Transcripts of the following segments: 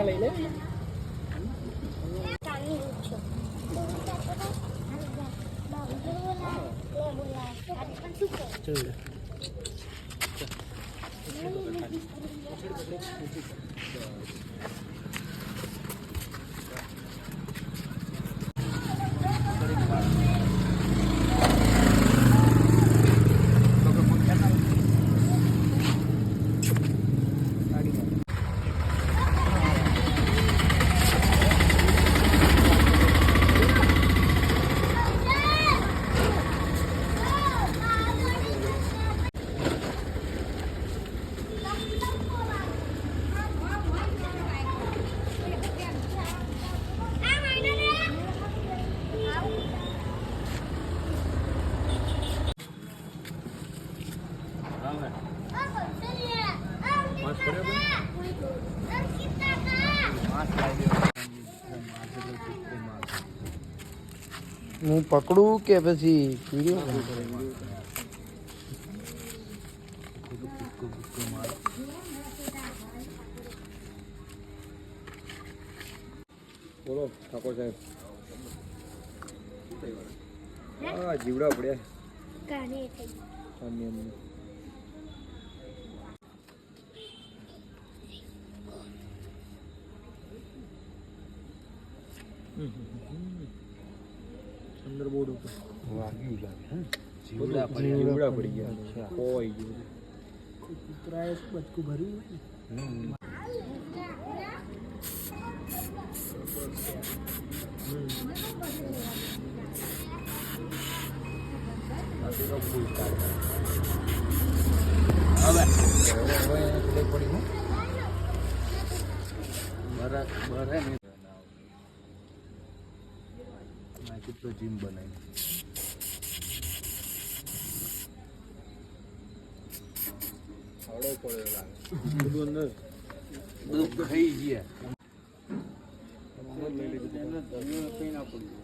લઈ લે હું પકડું કે પછી બોલો ઠાકોર સાહેબ જીવડા પડ્યા અંદર બોર્ડ ઉપર વાગ્યું લાગે જીવડા પડી ગયા કોઈ કૂતરાએ બચકું ભર્યું તો જીમ બનાવી આવડો પડ્યો લાગે બધું અંદર બધું ખાઈ ગયા લઈ લીધું કઈ ના પડ્યું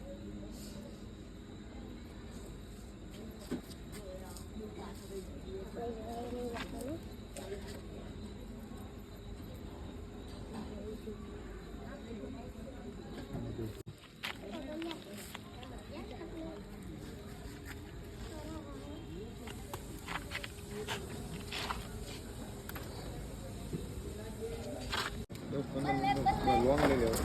લોંગ લઈ લેવો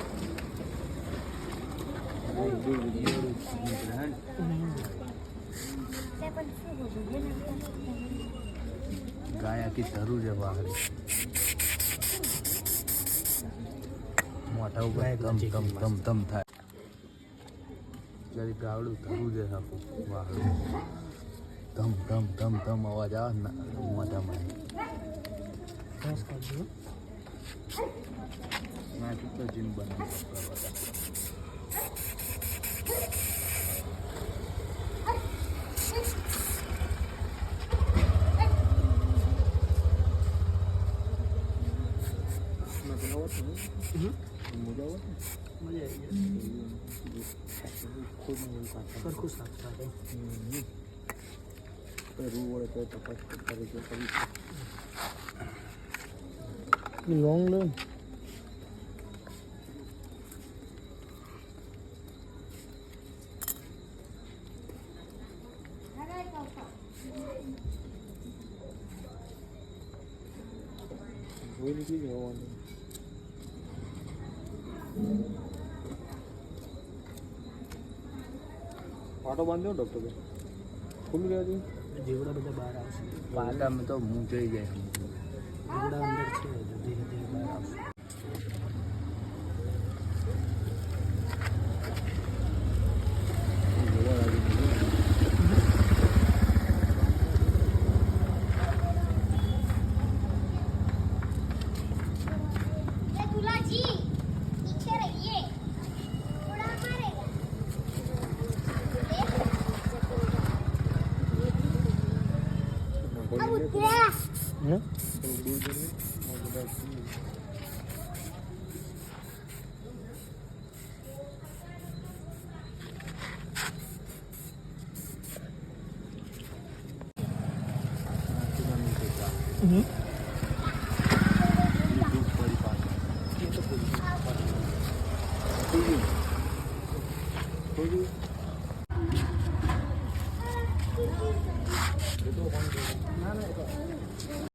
ગાયા की ધરું છે બહાર મોટા ઉપર ધમ ધમ ધમ ધમ થાય જ્યારે ગાવડું ધરું છે આખું વાહડું ધમ ધમ ધમ ધમ અવાજ આવે ને મોઢામાં ના તો જીમ બનાવી લોંગ લો જોઈ લીધી જવાનું પાટો બાંધ્યો ડૉક્ટર ખુલ્લું રહ્યા છે જીવડા બધા બહાર આવશે પાટામાં તો મૂંઝાઈ જાય જીવડા અંદર છે ધીરે ધીરે બહાર આવશે ના ના